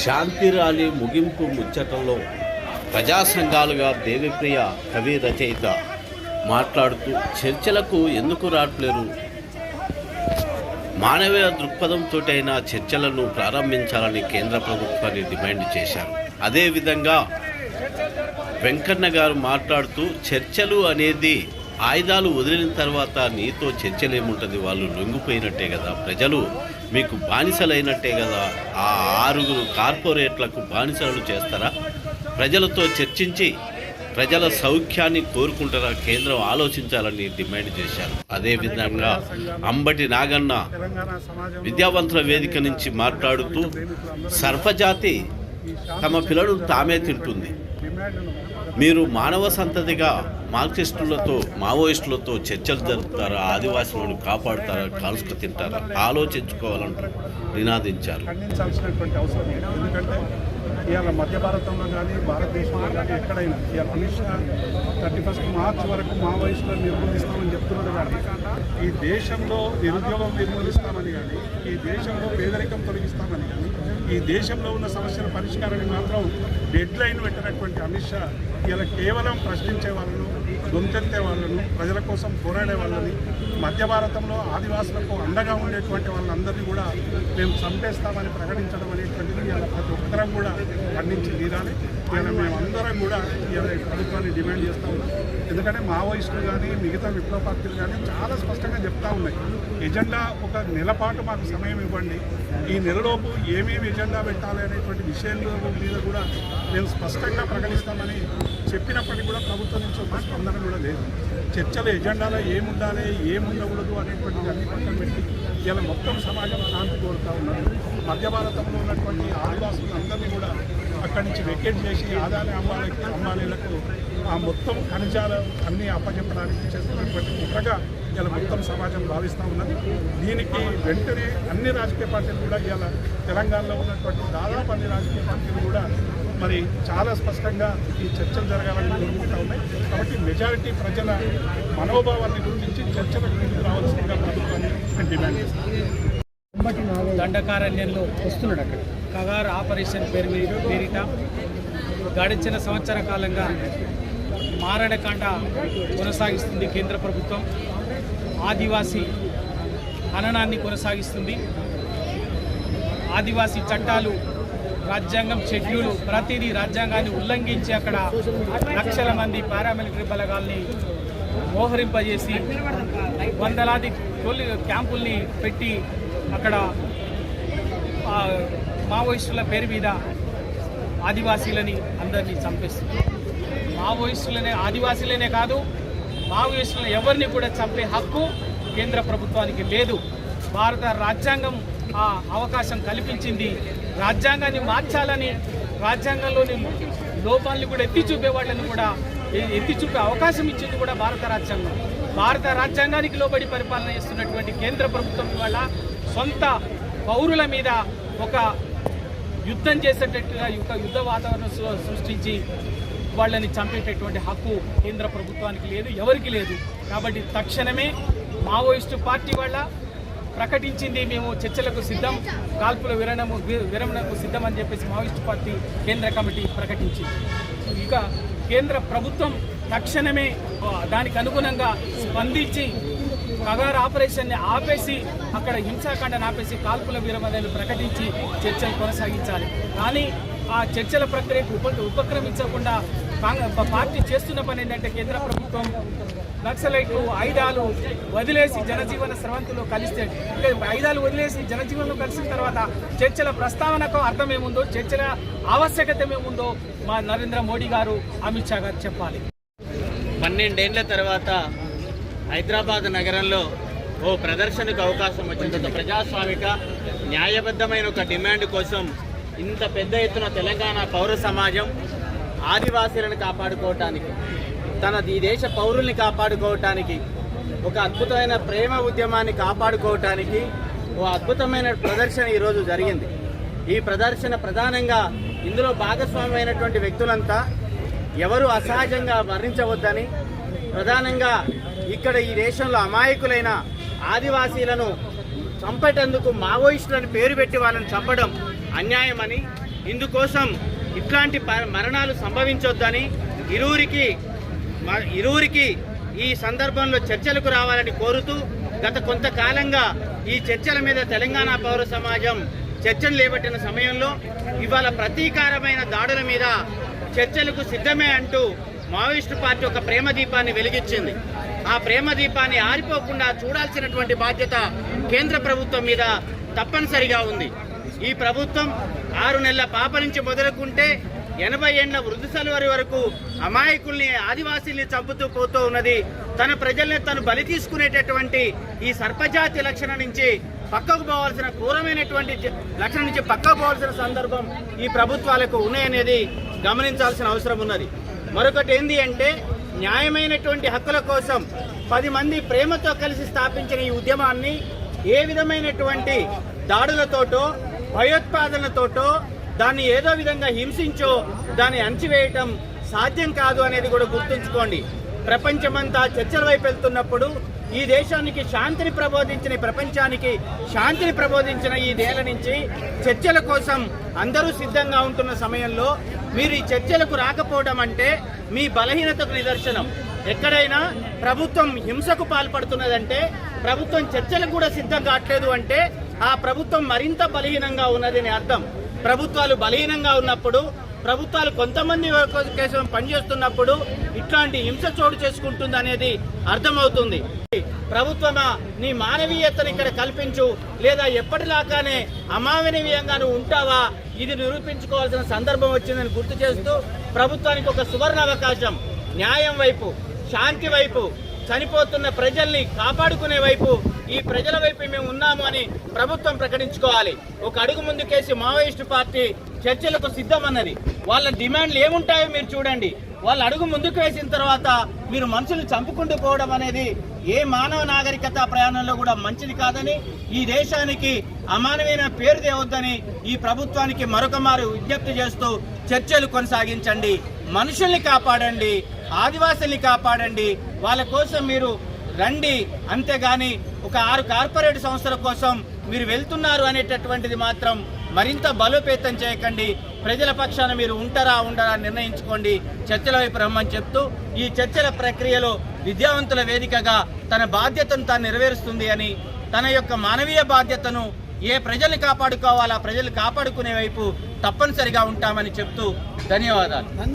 శాంతి rally ముగింపు ముచ్చటలో ప్రజా సంఘాలుగా దేవిప్రియ కవి రచయిత మాట్లాడుతూ చర్చలకు ఎందుకు రావట్లేరు, మానవీయ దృక్పథంతో అయినా చర్చలను ప్రారంభించాలని కేంద్ర ప్రభుత్వాన్ని డిమాండ్ చేశారు. అదేవిధంగా వెంకన్న గారు మాట్లాడుతూ చర్చలు అనేది ఆయుధాలు వదిలిన తర్వాత నీతో చర్చలు ఏముంటుంది, వాళ్ళు లొంగిపోయినట్టే కదా, ప్రజలు మీకు బానిసలైనట్టే కదా, ఆ 6 కార్పొరేట్లకు బానిసలు చేస్తారా, ప్రజలతో చర్చించి ప్రజల సౌఖ్యాన్ని కోరుకుంటారా, కేంద్రం ఆలోచించాలని డిమాండ్ చేశారు. అదేవిధంగా అంబటి నాగన్న విద్యావంతుల వేదిక నుంచి మాట్లాడుతూ సర్పజాతి తమ పిల్లలను తామే తింటుంది, మీరు మానవ సంతతిగా మార్క్సిస్టులతో మావోయిస్టులతో చర్చలు జరుపుతారా, ఆదివాసులను కాపాడుతారా, కాల్చుకు తింటారా, ఆలోచించుకోవాలంటూ నినాదించారు. ఖండించాల్సినటువంటి అవసరం లేదు. ఎందుకంటే ఇవాళ మధ్య భారతంలో కానీ భారతదేశంలో కానీ ఎక్కడైనా ఇవాళ అమిత్ షా 31 మార్చి వరకు మావోయిస్టులను నిర్మూలిస్తామని చెప్తున్నారు. కానీ ఈ దేశంలో నిరుద్యోగం నిర్మూలిస్తామని కానీ, ఈ దేశంలో పేదరికం తొలగిస్తామని కానీ, ఈ దేశంలో ఉన్న సమస్యల పరిష్కారాన్ని మాత్రం డెడ్ లైన్ పెట్టినటువంటి అమిత్ షా ఇలా కేవలం ప్రశ్నించే వాళ్ళను, గొంతెత్తే వాళ్ళను, ప్రజల కోసం పోరాడే వాళ్ళని, మధ్య భారతంలో ఆదివాసులకు అండగా ఉండేటువంటి వాళ్ళందరినీ కూడా మేము చంపేస్తామని ప్రకటించడం అనేటువంటిది ఇలా ప్రతి ఒక్కరం కూడా ఖండించి తీరాలి. ఇలా మేమందరం కూడా ఇలా ప్రభుత్వాన్ని డిమాండ్ చేస్తూ ఉన్నాం. ఎందుకంటే మావోయిస్టులు కానీ మిగతా విప్లవ పార్టీలు కానీ చాలా స్పష్టంగా చెప్తా ఉన్నాయి, ఎజెండా ఒక నెలపాటు మాకు సమయం ఇవ్వండి, ఈ నెలలోపు ఏమేమి ఎజెండా పెట్టాలి అనేటువంటి విషయాల మీద కూడా మేము స్పష్టంగా ప్రకటిస్తామని చెప్పినప్పటికీ కూడా ప్రభుత్వం నుంచి ఒక స్పందన కూడా లేదు. చర్చల ఎజెండాలో ఏముండాలి ఏముండకూడదు అనేటువంటిది అన్ని పక్కన పెట్టి ఇలా మొత్తం సమాజం శాంతి కోరుతూ ఉన్నారు. మధ్య భారతంలో ఉన్నటువంటి ఆదివాసులు అందరినీ కూడా అక్కడి నుంచి వెకేట్ చేసి ఆదాని అంబానీలకు ఆ మొత్తం ఖనిజాలు అన్నీ అప్పచెప్పడానికి చేస్తున్నటువంటి కుట్రగా ఇలా మొత్తం సమాజం భావిస్తూ ఉన్నది. దీనికి వెంటనే అన్ని రాజకీయ పార్టీలు కూడా ఇలా తెలంగాణలో ఉన్నటువంటి దాదాపు అన్ని రాజకీయ పార్టీలు కూడా మరి చాలా స్పష్టంగా ఈ చర్చలు జరగాలని కోరుకుంటూ ఉన్నాయి. కాబట్టి మెజారిటీ ప్రజల మనోభావాన్ని గుర్తించి చర్చలకు ముందుకు రావాల్సిందిగా ప్రభుత్వాన్ని డిమాండ్ చేస్తాం. దండకారణ్యంలో వస్తున్నాడు అక్కడ కగారు ఆపరేషన్ పేరిట గడిచిన సంవత్సర కాలంగా మారణకాండ కొనసాగిస్తుంది కేంద్ర ప్రభుత్వం. ఆదివాసీ హననాన్ని కొనసాగిస్తుంది. ఆదివాసీ చట్టాలు, రాజ్యాంగం షెడ్యూల్ ప్రతిదీ రాజ్యాంగాన్ని ఉల్లంఘించి అక్కడ లక్షల మంది పారామిలిటరీ బలగాల్ని మోహరింపజేసి వందలాది క్యాంపుల్ని పెట్టి అక్కడ మావోయిస్టుల పేరు మీద ఆదివాసీలని అందరినీ చంపేస్తుంది. ఆదివాసీలనే కాదు, మావోయిస్టులను ఎవరిని కూడా చంపే హక్కు కేంద్ర ప్రభుత్వానికి లేదు. భారత రాజ్యాంగం ఆ అవకాశం కల్పించింది. రాజ్యాంగాన్ని మార్చాలని, రాజ్యాంగంలోని లోపాలను కూడా ఎత్తి చూపే వాళ్ళని కూడా ఎత్తి చూపే అవకాశం ఇచ్చింది కూడా భారత రాజ్యాంగం. భారత రాజ్యాంగానికి లోబడి పరిపాలన చేస్తున్నటువంటి కేంద్ర ప్రభుత్వం ఇవాళ సొంత పౌరుల మీద ఒక యుద్ధం చేసేటట్టుగా యుద్ధ వాతావరణం సృష్టించి వాళ్ళని చంపేటటువంటి హక్కు కేంద్ర ప్రభుత్వానికి లేదు, ఎవరికి లేదు. కాబట్టి తక్షణమే మావోయిస్టు పార్టీ వాళ్ళ ప్రకటించింది, మేము చర్చలకు సిద్ధం, కాల్పుల విరమణకు సిద్ధం అని చెప్పేసి మావోయిస్టు పార్టీ కేంద్ర కమిటీ ప్రకటించింది. ఇక కేంద్ర ప్రభుత్వం తక్షణమే దానికి అనుగుణంగా స్పందించి కగారు ఆపరేషన్ని ఆపేసి అక్కడ హింసాకాండను ఆపేసి కాల్పుల విరమణను ప్రకటించి చర్చలు కొనసాగించాలి. కానీ ఆ చర్చల ప్రక్రియకు ఉపక్రమించకుండా పార్టీ చేస్తున్న పని ఏంటంటే కేంద్ర ప్రభుత్వం నక్సలైట్లు ఆయుధాలు వదిలేసి జనజీవన స్రవంతిలో కలిస్తే, ఆయుధాలు వదిలేసి జనజీవనంలో కలిసిన తర్వాత చర్చల ప్రస్తావనకు అర్థమేముందో, చర్చల ఆవశ్యకత ఏముందో మా నరేంద్ర మోడీ గారు, అమిత్ షా గారు చెప్పాలి. 12 ఏళ్ల తర్వాత హైదరాబాద్ నగరంలో ఓ ప్రదర్శనకు అవకాశం వచ్చింది. ప్రజాస్వామిక న్యాయబద్ధమైన ఒక డిమాండ్ కోసం ఇంత పెద్ద ఎత్తున తెలంగాణ పౌర సమాజం ఆదివాసీలను కాపాడుకోవటానికి, ఈ దేశ పౌరుల్ని కాపాడుకోవటానికి, ఒక అద్భుతమైన ప్రేమ ఉద్యమాన్ని కాపాడుకోవటానికి ఓ అద్భుతమైన ప్రదర్శన ఈరోజు జరిగింది. ఈ ప్రదర్శన ప్రధానంగా ఇందులో భాగస్వామ్యమైనటువంటి వ్యక్తులంతా ఎవరు అసహజంగా వర్ణించవద్దని, ప్రధానంగా ఇక్కడ ఈ దేశంలో అమాయకులైన ఆదివాసీలను చంపేటందుకు మావోయిస్టులను పేరు పెట్టి వాళ్ళని చంపడం అన్యాయమని, ఇందుకోసం ఇట్లాంటి మరణాలు సంభవించొద్దని ఇరువురికి ఈ సందర్భంలో చర్చలకు రావాలని కోరుతూ గత కొంతకాలంగా ఈ చర్చల మీద తెలంగాణ పౌర సమాజం చర్చలు చేపట్టిన సమయంలో ఇవాళ ప్రతీకారమైన దాడుల మీద చర్చలకు సిద్ధమే అంటూ మావోయిస్టు పార్టీ ఒక ప్రేమ దీపాన్ని వెలిగించింది. ఆ ప్రేమ దీపాన్ని ఆరిపోకుండా చూడాల్సినటువంటి బాధ్యత కేంద్ర ప్రభుత్వం మీద తప్పనిసరిగా ఉంది. ఈ ప్రభుత్వం 6 నెలల పాప నుంచి మొదలుకుంటే 80 ఏళ్ల వృద్ధుల వరకు అమాయకుల్ని, ఆదివాసీల్ని చంపుతూ పోతూ ఉన్నది. తన ప్రజల్ని తను బలి తీసుకునేటటువంటి ఈ సర్పజాతి లక్షణం నుంచి పక్కకు పోవాల్సిన, క్రూరమైనటువంటి లక్షణం నుంచి పక్కకు పోవాల్సిన సందర్భం ఈ ప్రభుత్వాలకు ఉన్నాయనేది గమనించాల్సిన అవసరం ఉన్నది. మరొకటి ఏంది అంటే, న్యాయమైనటువంటి హక్కుల కోసం 10 మంది ప్రేమతో కలిసి స్థాపించిన ఈ ఉద్యమాన్ని ఏ విధమైనటువంటి దాడులతోటో, భయోత్పాదనలతోటో, దాన్ని ఏదో విధంగా హింసించో దాన్ని అణచివేయటం సాధ్యం కాదు అనేది కూడా గుర్తుంచుకోండి. ప్రపంచమంతా చర్చల వైపు వెళ్తున్నప్పుడు ఈ దేశానికి శాంతిని ప్రబోధించిన, ప్రపంచానికి శాంతిని ప్రబోధించిన ఈ నేల నుంచి చర్చల కోసం అందరూ సిద్ధంగా ఉంటున్న సమయంలో మీరు ఈ చర్చలకు రాకపోవడం అంటే మీ బలహీనతకు నిదర్శనం. ఎక్కడైనా ప్రభుత్వం హింసకు పాల్పడుతున్నదంటే, ప్రభుత్వం చర్చలకు కూడా సిద్ధం కావట్లేదు అంటే ఆ ప్రభుత్వం మరింత బలహీనంగా ఉన్నదని అర్థం. ప్రభుత్వాలు బలహీనంగా ఉన్నప్పుడు, ప్రభుత్వాలు కొంతమంది కోసం పనిచేస్తున్నప్పుడు ఇట్లాంటి హింస చోటు చేసుకుంటుంది అనేది అర్థమవుతుంది. ప్రభుత్వమా, నీ మానవీయతను ఇక్కడ కల్పించు, లేదా ఎప్పటిలాగానే అమానవీయంగా నువ్వు ఉంటావా, ఇది నిరూపించుకోవాల్సిన సందర్భం వచ్చిందని గుర్తు చేస్తూ ప్రభుత్వానికి ఒక సువర్ణ అవకాశం, న్యాయం వైపు, శాంతి వైపు, చనిపోతున్న ప్రజల్ని కాపాడుకునే వైపు, ఈ ప్రజల వైపు మేము ఉన్నాము అని ప్రభుత్వం ప్రకటించుకోవాలి. ఒక అడుగు ముందుకేసి మావోయిస్టు పార్టీ చర్చలకు సిద్ధమన్నది. వాళ్ళ డిమాండ్లు ఏముంటాయో మీరు చూడండి. వాళ్ళు అడుగు ముందుకు వేసిన తర్వాత మీరు మనుషులు చంపుకుంటూ పోవడం అనేది ఏ మానవ నాగరికత ప్రయాణంలో కూడా మంచిది కాదని, ఈ దేశానికి అమానవీయ పేరు తేవద్దని ఈ ప్రభుత్వానికి మరొక మారు విజ్ఞప్తి చేస్తూ చర్చలు కొనసాగించండి, మనుషుల్ని కాపాడండి, ఆదివాసుల్ని కాపాడండి, వాళ్ళ కోసం మీరు రండి. అంతేగాని ఒక 6 కార్పొరేట్ సంస్థల కోసం మీరు వెళ్తున్నారు అనేటటువంటిది మాత్రం మరింత బలోపేతం చేయకండి. ప్రజల పక్షాన మీరు ఉంటారా ఉండరా నిర్ణయించుకోండి, చర్చల వైపు రమ్మని చెప్తూ ఈ చర్చల ప్రక్రియలో విద్యావంతుల వేదికగా తన బాధ్యతను తాను నెరవేరుస్తుంది అని, తన యొక్క మానవీయ బాధ్యతను ఏ ప్రజల్ని కాపాడుకోవాలా ప్రజలు కాపాడుకునే వైపు తప్పనిసరిగా ఉంటామని చెప్తూ ధన్యవాదాలు.